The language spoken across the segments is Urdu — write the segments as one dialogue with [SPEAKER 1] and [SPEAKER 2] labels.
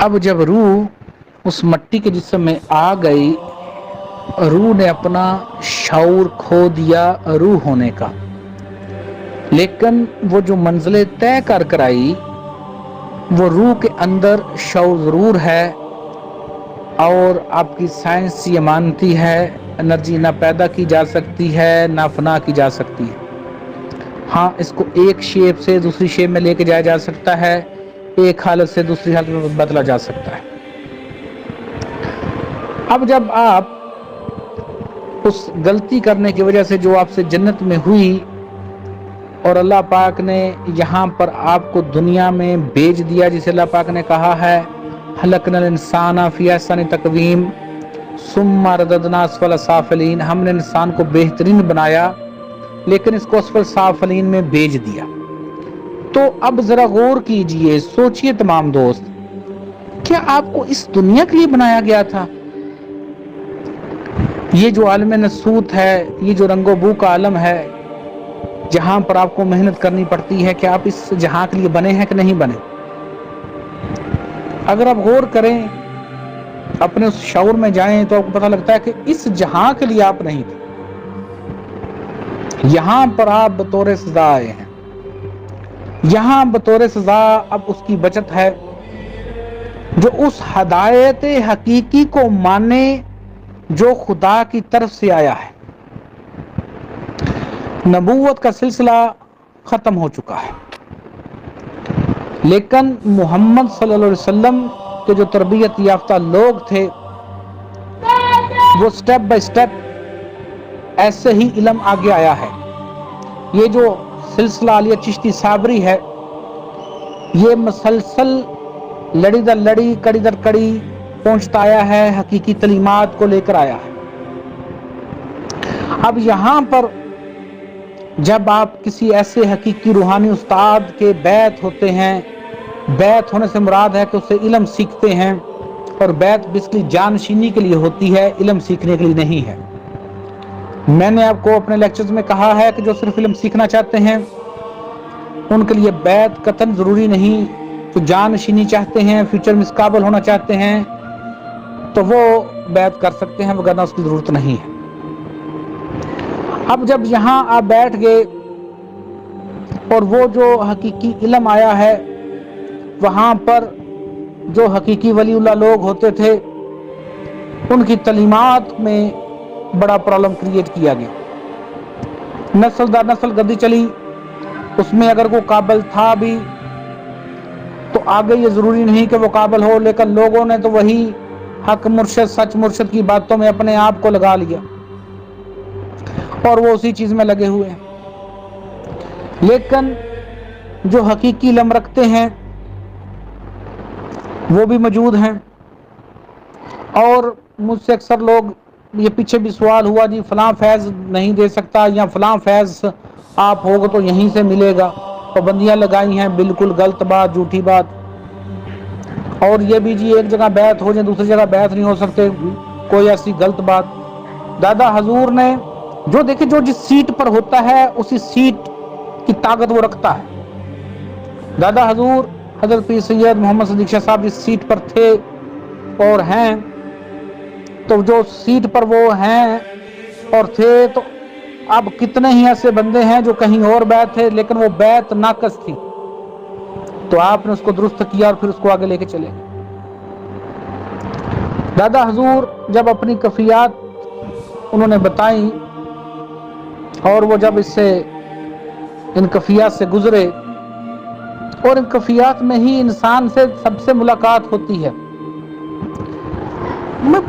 [SPEAKER 1] اب جب روح اس مٹی کے جسم میں آ گئی، روح نے اپنا شعور کھو دیا روح ہونے کا، لیکن وہ جو منزلیں طے کر کر آئی، وہ روح کے اندر شعور ضرور ہے، اور آپ کی سائنس یہ مانتی ہے انرجی نہ پیدا کی جا سکتی ہے نہ فنا کی جا سکتی ہے۔ ہاں، اس کو ایک شیپ سے دوسری شیپ میں لے کے جایا جا سکتا ہے، ایک حالت سے دوسری حالت میں بدلا جا سکتا ہے۔ اب جب آپ اس غلطی کرنے کی وجہ سے جو آپ سے جنت میں ہوئی، اور اللہ پاک نے یہاں پر آپ کو دنیا میں بھیج دیا، جسے اللہ پاک نے کہا ہے خلقنا الانسان فی احسن تقویم ثم رددنا اسفل سافلین، ہم نے انسان کو بہترین بنایا لیکن اس کو اسفل سافلین میں بھیج دیا۔ تو اب ذرا غور کیجئے، سوچئے تمام دوست، کیا آپ کو اس دنیا کے لیے بنایا گیا تھا؟ یہ جو عالم نسوت ہے، یہ جو رنگ و بو کا عالم ہے، جہاں پر آپ کو محنت کرنی پڑتی ہے، کہ آپ اس جہاں کے لیے بنے ہیں کہ نہیں بنے؟ اگر آپ غور کریں، اپنے اس شعور میں جائیں، تو آپ کو پتہ لگتا ہے کہ اس جہاں کے لیے آپ نہیں تھے، یہاں پر آپ بطور سزا آئے ہیں۔ یہاں بطور سزا اب اس کی بچت ہے جو اس ہدایت حقیقی کو مانے جو خدا کی طرف سے آیا ہے۔ نبوت کا سلسلہ ختم ہو چکا ہے، لیکن محمد صلی اللہ علیہ وسلم کے جو تربیت یافتہ لوگ تھے، وہ سٹیپ بائی سٹیپ ایسے ہی علم آگے آیا ہے۔ یہ جو سلسلہ علی چشتی صابری ہے، یہ مسلسل لڑی در لڑی، کڑی در کڑی پہنچتا آیا ہے، حقیقی تعلیمات کو لے کر آیا ہے۔ اب یہاں پر جب آپ کسی ایسے حقیقی روحانی استاد کے بیعت ہوتے ہیں، بیعت ہونے سے مراد ہے کہ اس سے علم سیکھتے ہیں، اور بیعت بیسکلی جانشینی کے لیے ہوتی ہے، علم سیکھنے کے لیے نہیں ہے۔ میں نے آپ کو اپنے لیکچرز میں کہا ہے کہ جو صرف علم سیکھنا چاہتے ہیں ان کے لیے بیعت قطعاً ضروری نہیں، جو جانشینی چاہتے ہیں، فیوچر میں اس قابل ہونا چاہتے ہیں، تو وہ بیعت کر سکتے ہیں، وگرنہ اس کی ضرورت نہیں ہے۔ اب جب یہاں آپ بیٹھ گئے اور وہ جو حقیقی علم آیا ہے، وہاں پر جو حقیقی ولی اللہ لوگ ہوتے تھے، ان کی تعلیمات میں بڑا پرابلم کریٹ کیا گیا۔ نسل در نسل گدی چلی، اس میں اگر کوئی قابل تھا بھی تو آگے یہ ضروری نہیں کہ وہ قابل ہو، لیکن لوگوں نے تو وہی حق مرشد، سچ مرشد کی باتوں میں اپنے آپ کو لگا لیا، اور وہ اسی چیز میں لگے ہوئے ہیں۔ لیکن جو حقیقی علم رکھتے ہیں وہ بھی موجود ہیں، اور مجھ سے اکثر لوگ، یہ پیچھے بھی سوال ہوا، جی فلاں فیض نہیں دے سکتا، یا فلاں فیض آپ ہوگا تو یہیں سے ملے گا، پابندیاں لگائی ہیں، بالکل غلط بات، جھوٹی بات۔ اور یہ بھی جی ایک جگہ بیعت ہو جائے دوسری جگہ بیعت نہیں ہو سکتے، کوئی ایسی غلط بات۔ دادا حضور نے جو دیکھے، جو جس سیٹ پر ہوتا ہے اسی سیٹ کی طاقت وہ رکھتا ہے۔ دادا حضور حضرت پیر سید محمد صدیق شاہ صاحب جس سیٹ پر تھے اور ہیں، تو جو سیٹ پر وہ ہیں اور تھے، تو اب کتنے ہی ایسے بندے ہیں جو کہیں اور بیعت تھے، لیکن وہ بیعت ناقص تھی، تو آپ نے اس کو درست کیا اور پھر اس کو آگے لے کے چلے۔ دادا حضور جب اپنی کفیات انہوں نے بتائیں، اور وہ جب اس سے ان کفیات سے گزرے، اور ان کفیات میں ہی انسان سے سب سے ملاقات ہوتی ہے،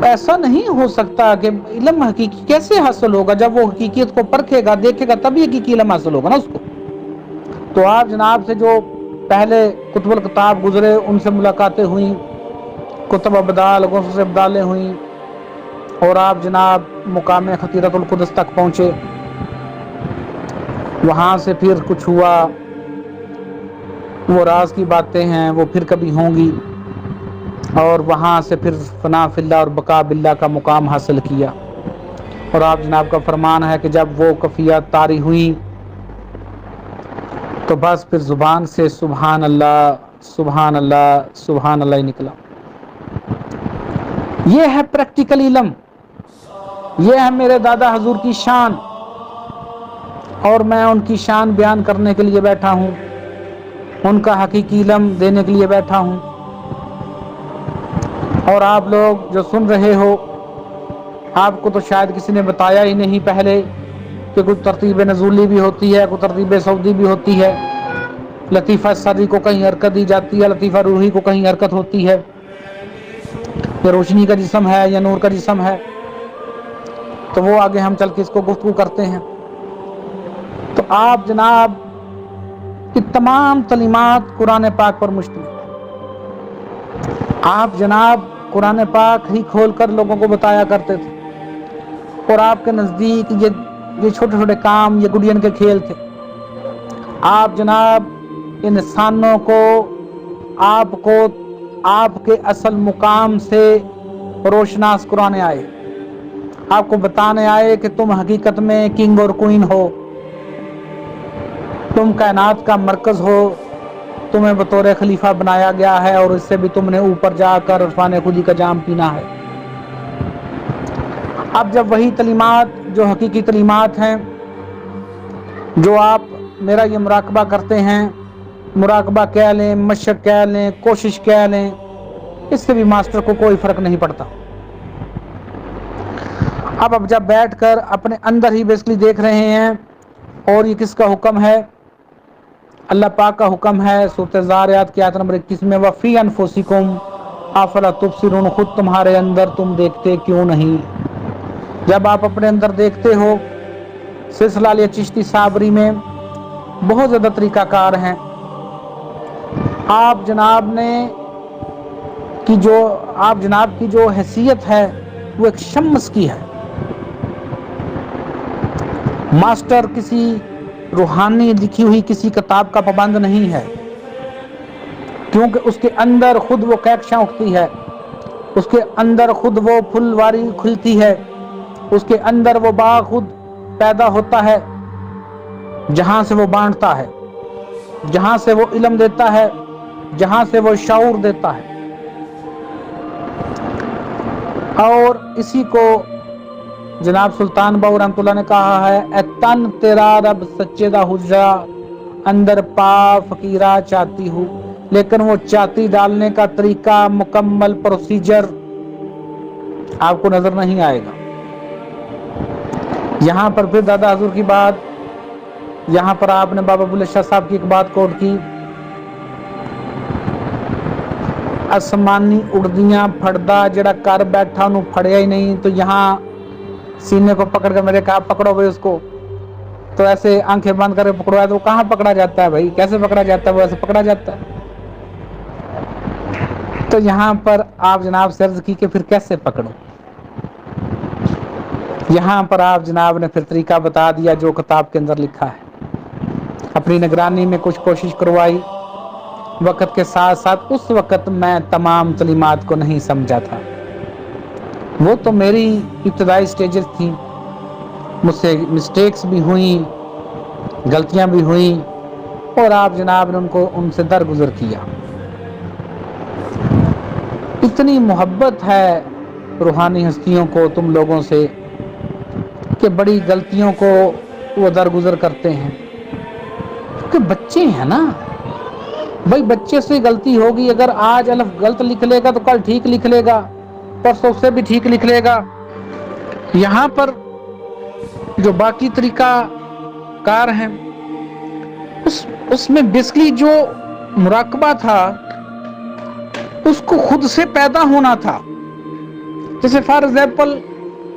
[SPEAKER 1] ایسا نہیں ہو سکتا کہ علم حقیقی کیسے حاصل ہوگا؟ جب وہ حقیقیت کو پرکھے گا، دیکھے گا، تبھی حقیقی علم حاصل ہوگا نا اس کو۔ تو آپ جناب سے جو پہلے کتب الکتاب گزرے، ان سے ملاقاتیں ہوئیں، کتب ابدال، غوث ابدالیں ہوئیں، اور آپ جناب مقام خطیرت القدس تک پہنچے، وہاں سے پھر کچھ ہوا، وہ راز کی باتیں ہیں، وہ پھر کبھی ہوں گی، اور وہاں سے پھر فنا فی اللہ اور بقا باللہ کا مقام حاصل کیا۔ اور آپ جناب کا فرمان ہے کہ جب وہ کفیات طاری ہوئیں تو بس پھر زبان سے سبحان اللہ سبحان اللہ سبحان اللہ ہی نکلا۔ یہ ہے پریکٹیکل علم، یہ ہے میرے دادا حضور کی شان، اور میں ان کی شان بیان کرنے کے لیے بیٹھا ہوں، ان کا حقیقی علم دینے کے لیے بیٹھا ہوں۔ اور آپ لوگ جو سن رہے ہو، آپ کو تو شاید کسی نے بتایا ہی نہیں پہلے کہ کچھ ترتیب نزولی بھی ہوتی ہے، کچھ ترتیب سعودی بھی ہوتی ہے، لطیفہ سری کو کہیں حرکت دی جاتی ہے، لطیفہ روحی کو کہیں حرکت ہوتی ہے، یا روشنی کا جسم ہے یا نور کا جسم ہے، تو وہ آگے ہم چل کے اس کو گفتگو کرتے ہیں۔ تو آپ جناب کی تمام تعلیمات قرآن پاک پر مشتمل، آپ جناب قرآن پاک ہی کھول کر لوگوں کو بتایا کرتے تھے، اور آپ کے نزدیک یہ چھوٹے چھوٹے کام یہ گڈین کے کھیل تھے۔ آپ جناب انسانوں کو آپ کے اصل مقام سے روشناس کرانے آئے، آپ کو بتانے آئے کہ تم حقیقت میں کنگ اور کوئین ہو، تم کائنات کا مرکز ہو، تمہیں بطور خلیفہ بنایا گیا ہے، اور اس سے بھی تم نے اوپر جا کر عرفان خودی کا جام پینا ہے۔ اب جب وہی تعلیمات جو حقیقی تعلیمات ہیں، جو آپ میرا یہ مراقبہ کرتے ہیں، مراقبہ کہہ لیں، مشق کہہ لیں، کوشش کہہ لیں، اس سے بھی ماسٹر کو کوئی فرق نہیں پڑتا۔ اب جب بیٹھ کر اپنے اندر ہی بیسکلی دیکھ رہے ہیں، اور یہ کس کا حکم ہے؟ اللہ پاک کا حکم ہے۔ سورۃ زاریات کی آیت نمبر 21 میں وَفِي أَنفُسِكُمْ أَفَلَا تُبْصِرُونَ، خود تمہارے اندر تم دیکھتے کیوں نہیں؟ جب آپ اپنے اندر دیکھتے ہو، سلسلہ علیہ چشتی صابری میں بہت زیادہ طریقہ کار ہیں۔ آپ جناب کی جو حیثیت ہے وہ ایک شمس کی ہے۔ ماسٹر کسی روحانی لکھی ہوئی کسی کتاب کا پابند نہیں ہے، کیونکہ اس کے اندر خود وہ کہکشاں اٹھتی ہے، اس کے اندر خود وہ پھلواری کھلتی ہے، اس کے اندر وہ باغ خود پیدا ہوتا ہے، جہاں سے وہ بانٹتا ہے، جہاں سے وہ علم دیتا ہے، جہاں سے وہ شعور دیتا ہے۔ اور اسی کو جناب سلطان باؤ رحمۃ اللہ نے کہا ہے، اے تن تیرا رب سچے دا حجرا، اندر پا فقیرہ چاہتی ہوں، لیکن وہ چاتی ڈالنے کا طریقہ، مکمل پروسیجر آپ کو نظر نہیں آئے گا۔ یہاں پر پھر دادا حضور کی بات، یہاں پر آپ نے بابا بلے شاہ صاحب کی ایک بات کوٹ کی، آسمانی اڑدیاں پھڑدا جڑا کر بیٹھا انہوں پھڑیا ہی نہیں۔ تو یہاں سینے کو پکڑ کر میرے کہا پکڑو بھائی اس کو، تو ایسے آنکھیں بند کر کے پکڑوایا، تو وہ کہاں پکڑا جاتا ہے بھائی؟ کیسے پکڑا جاتا ہے؟ وہ ایسے پکڑا جاتا ہے۔ تو یہاں پر آپ جناب سے عرض کی کہ پھر کیسے پکڑو؟ یہاں پر آپ جناب نے پھر طریقہ بتا دیا جو کتاب کے اندر لکھا ہے۔ اپنی نگرانی میں کچھ کوشش کروائی، وقت کے ساتھ ساتھ اس وقت میں تمام تعلیمات کو نہیں سمجھا تھا، وہ تو میری ابتدائی سٹیجز تھیں، مجھ سے مسٹیکس بھی ہوئیں، غلطیاں بھی ہوئیں، اور آپ جناب نے ان سے درگزر کیا۔ اتنی محبت ہے روحانی ہستیوں کو تم لوگوں سے کہ بڑی غلطیوں کو وہ درگزر کرتے ہیں، کیونکہ بچے ہیں نا بھائی، بچے سے غلطی ہوگی، اگر آج الف غلط لکھ لے گا تو کل ٹھیک لکھ لے گا، پرسوں سے بھی ٹھیک لکھ لے گا۔ یہاں پر جو باقی طریقہ کار ہیں، اس میں بیسکلی جو مراقبہ تھا اس کو خود سے پیدا ہونا تھا۔ جیسے فار ایگزامپل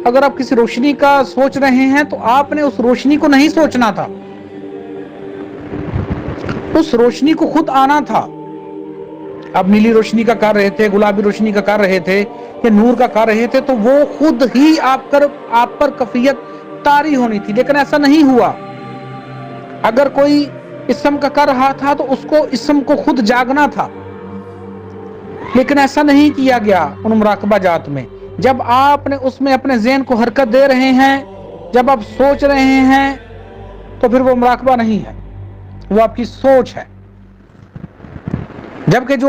[SPEAKER 1] اگر آپ کسی روشنی کا سوچ رہے ہیں تو آپ نے اس روشنی کو نہیں سوچنا تھا، اس روشنی کو خود آنا تھا۔ آپ نیلی روشنی کا کر رہے تھے، گلابی روشنی کا کر رہے تھے، یا نور کا کر رہے تھے، تو وہ خود ہی آپ پر کفیت طاری ہونی تھی، لیکن ایسا نہیں ہوا۔ اگر کوئی اسم کا کر رہا تھا تو اس کو اسم کو خود جاگنا تھا، لیکن ایسا نہیں کیا گیا ان مراقبہ جات میں۔ جب آپ نے اس میں اپنے ذہن کو حرکت دے رہے ہیں، جب آپ سوچ رہے ہیں، تو پھر وہ مراقبہ نہیں ہے، وہ آپ کی سوچ ہے۔ جبکہ جو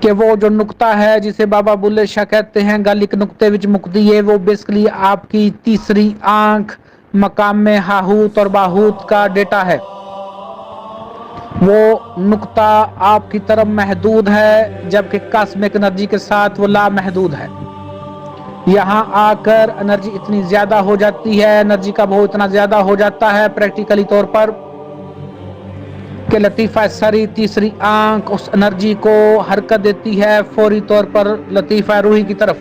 [SPEAKER 1] کہ وہ جو نقطہ ہے جسے بابا بلے شاہ کہتے ہیں گل ایک نقطے وچ مکتی ہے، وہ بیسکلی آپ کی تیسری آنکھ مقام میں ہاہوت اور باہوت کا ڈیٹا ہے۔ وہ نقطہ آپ کی طرف محدود ہے، جبکہ کاسمک انرجی کے ساتھ وہ لامحدود ہے۔ یہاں آ کر انرجی اتنی زیادہ ہو جاتی ہے، انرجی کا بہت اتنا زیادہ ہو جاتا ہے پریکٹیکلی طور پر، کہ لطیفہ سری تیسری آنکھ اس انرجی کو حرکت دیتی ہے فوری طور پر لطیفہ روحی کی طرف۔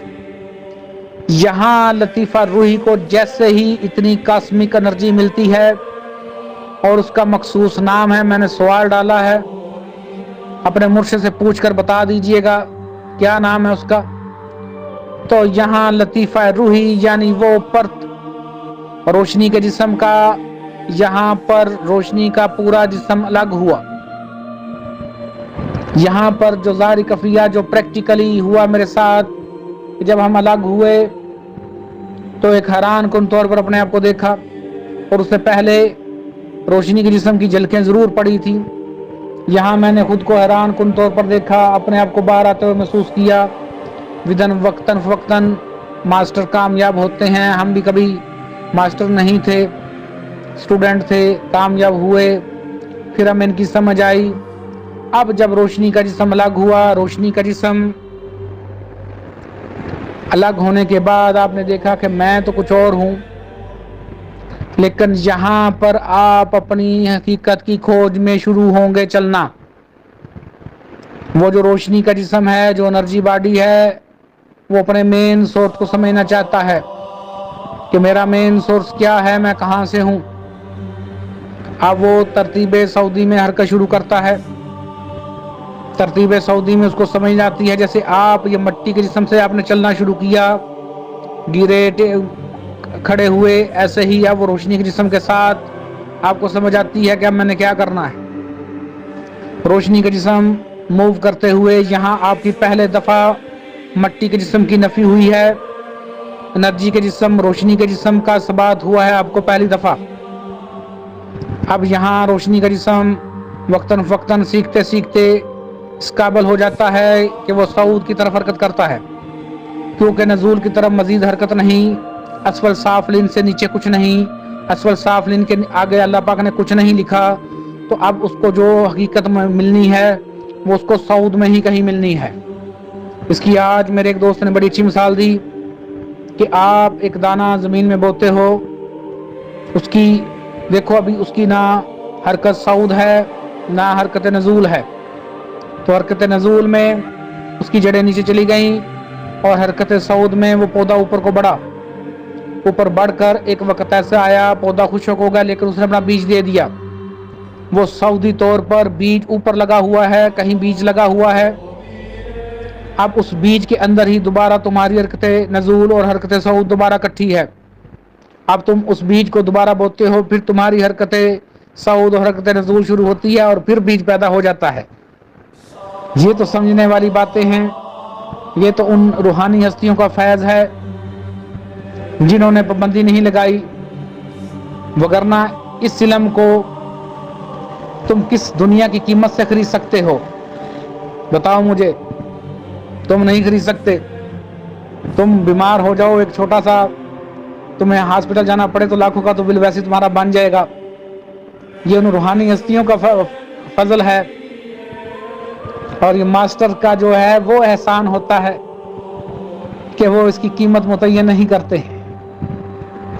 [SPEAKER 1] یہاں لطیفہ روحی کو جیسے ہی اتنی کاسمک انرجی ملتی ہے اور اس کا مخصوص نام ہے، میں نے سوال ڈالا ہے، اپنے مرشد سے پوچھ کر بتا دیجئے گا کیا نام ہے اس کا، تو یہاں لطیفہ روحی یعنی وہ پرت روشنی کے جسم کا، یہاں پر روشنی کا پورا جسم الگ ہوا۔ یہاں پر جو ظاہری کفیہ جو پریکٹیکلی ہوا میرے ساتھ، جب ہم الگ ہوئے تو ایک حیران کن طور پر اپنے آپ کو دیکھا، اور اس سے پہلے روشنی کے جسم کی جھلکیں ضرور پڑی تھی۔ یہاں میں نے خود کو حیران کن طور پر دیکھا، اپنے آپ کو باہر آتے ہوئے محسوس کیا۔ وقتاً فوقتاً ماسٹر کامیاب ہوتے ہیں، ہم بھی کبھی ماسٹر نہیں تھے، اسٹوڈنٹ تھے، کامیاب ہوئے، پھر ہمیں ان کی سمجھ آئی۔ اب جب روشنی کا جسم الگ ہوا، روشنی کا جسم الگ ہونے کے بعد آپ نے دیکھا کہ میں تو کچھ اور ہوں، لیکن یہاں پر آپ اپنی حقیقت کی کھوج میں شروع ہوں گے چلنا۔ وہ جو روشنی کا جسم ہے، جو انرجی باڈی ہے، وہ اپنے مین سورس کو سمجھنا چاہتا ہے کہ میرا مین سورس کیا ہے، میں کہاں سے ہوں۔ اب وہ ترتیب سعودی میں حرکت شروع کرتا ہے۔ ترتیب سعودی میں اس کو سمجھ آتی ہے، جیسے آپ یہ مٹی کے جسم سے آپ نے چلنا شروع کیا، گرے کھڑے ہوئے، ایسے ہی اب وہ روشنی کے جسم کے ساتھ آپ کو سمجھ آتی ہے کہ اب میں نے کیا کرنا ہے۔ روشنی کے جسم موو کرتے ہوئے یہاں آپ کی پہلے دفعہ مٹی کے جسم کی نفی ہوئی ہے، انرجی کے جسم روشنی کے جسم کا ثبات ہوا ہے آپ کو پہلی دفعہ۔ اب یہاں روشنی کا جسم وقتاً فوقتاً سیکھتے سیکھتے اس قابل ہو جاتا ہے کہ وہ صعود کی طرف حرکت کرتا ہے، کیونکہ نزول کی طرف مزید حرکت نہیں، اسفل سافلین سے نیچے کچھ نہیں، اسفل سافلین کے آگے اللہ پاک نے کچھ نہیں لکھا، تو اب اس کو جو حقیقت میں ملنی ہے وہ اس کو صعود میں ہی کہیں ملنی ہے۔ اس کی آج میرے ایک دوست نے بڑی اچھی مثال دی کہ آپ ایک دانہ زمین میں بوتے ہو، اس کی دیکھو ابھی اس کی نہ حرکت صعود ہے نہ حرکت نزول ہے، تو حرکت نزول میں اس کی جڑیں نیچے چلی گئیں، اور حرکت صعود میں وہ پودا اوپر کو بڑھا، اوپر بڑھ کر ایک وقت ایسا آیا پودا خشک ہو گیا، لیکن اس نے اپنا بیج دے دیا۔ وہ سعودی طور پر بیج اوپر لگا ہوا ہے، کہیں بیج لگا ہوا ہے، اب اس بیج کے اندر ہی دوبارہ تمہاری حرکت نزول اور حرکت صعود دوبارہ اکٹھی ہے۔ اب تم اس بیج کو دوبارہ بوتے ہو، پھر تمہاری حرکت صعود اور حرکت نزول شروع ہوتی ہے، اور پھر بیج پیدا ہو جاتا ہے۔ یہ تو سمجھنے والی باتیں ہیں، یہ تو ان روحانی ہستیوں کا فیض ہے جنہوں نے پابندی نہیں لگائی، وگرنہ اس علم کو تم کس دنیا کی قیمت سے خرید سکتے ہو؟ بتاؤ مجھے، تم نہیں خرید سکتے۔ تم بیمار ہو جاؤ، ایک چھوٹا سا تمہیں ہاسپٹل جانا پڑے تو لاکھوں کا تو بل ویسے تمہارا بن جائے گا۔ یہ ان روحانی ہستیوں کا فضل ہے، اور یہ ماسٹر کا جو ہے وہ احسان ہوتا ہے کہ وہ اس کی قیمت متعین نہیں کرتے،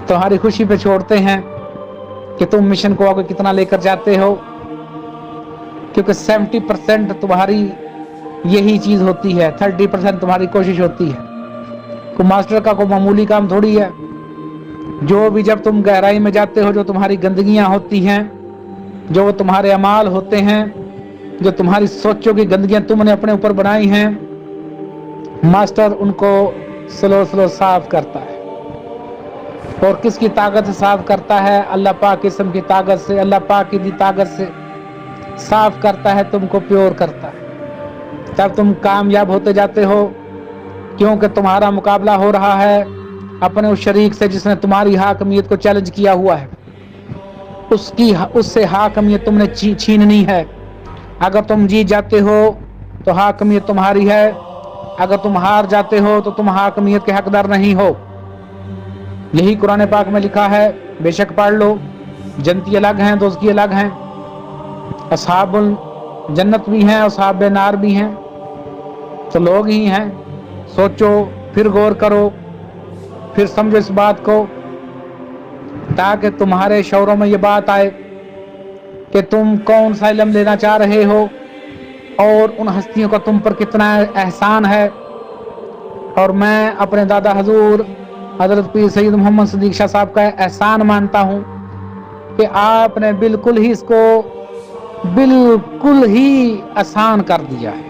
[SPEAKER 1] تمہاری خوشی پہ چھوڑتے ہیں کہ تم مشن کو آگے کتنا لے کر جاتے ہو، کیونکہ 70% تمہاری یہی چیز ہوتی ہے، 30% تمہاری کوشش ہوتی ہے۔ کوئی ماسٹر کا کوئی معمولی کام تھوڑی ہے۔ جو بھی جب تم گہرائی میں جاتے ہو، جو تمہاری گندگیاں ہوتی ہیں، جو وہ تمہارے اعمال ہوتے ہیں، جو تمہاری سوچوں کی گندگیاں تم نے اپنے اوپر بنائی ہیں، ماسٹر ان کو سلو سلو صاف کرتا ہے۔ اور کس کی طاقت سے صاف کرتا ہے؟ اللہ پاک اسم کی طاقت سے، اللہ پاک کی دی طاقت سے صاف کرتا ہے، تم کو پیور کرتا ہے۔ تب تم کامیاب ہوتے جاتے ہو، کیونکہ تمہارا مقابلہ ہو رہا ہے اپنے اس شریک سے جس نے تمہاری حاکمیت کو چیلنج کیا ہوا ہے۔ اس سے حاکمیت تم نے چھیننی ہے۔ اگر تم جیت جاتے ہو تو حاکمیت تمہاری ہے، اگر تم ہار جاتے ہو تو تم حاکمیت کے حقدار نہیں ہو۔ یہی قرآن پاک میں لکھا ہے، بے شک پڑھ لو۔ جنتی الگ ہیں، دوزخی الگ ہیں، اصحاب الجنت بھی ہیں، اصحاب نار بھی ہیں، تو لوگ ہی ہیں۔ سوچو، پھر غور کرو، پھر سمجھو اس بات کو، تاکہ تمہارے شعوروں میں یہ بات آئے کہ تم کون سا علم لینا چاہ رہے ہو، اور ان ہستیوں کا تم پر کتنا احسان ہے۔ اور میں اپنے دادا حضور حضرت پیر سید محمد صدیق شاہ صاحب کا احسان مانتا ہوں کہ آپ نے بالکل ہی اس کو بالکل ہی آسان کر دیا ہے۔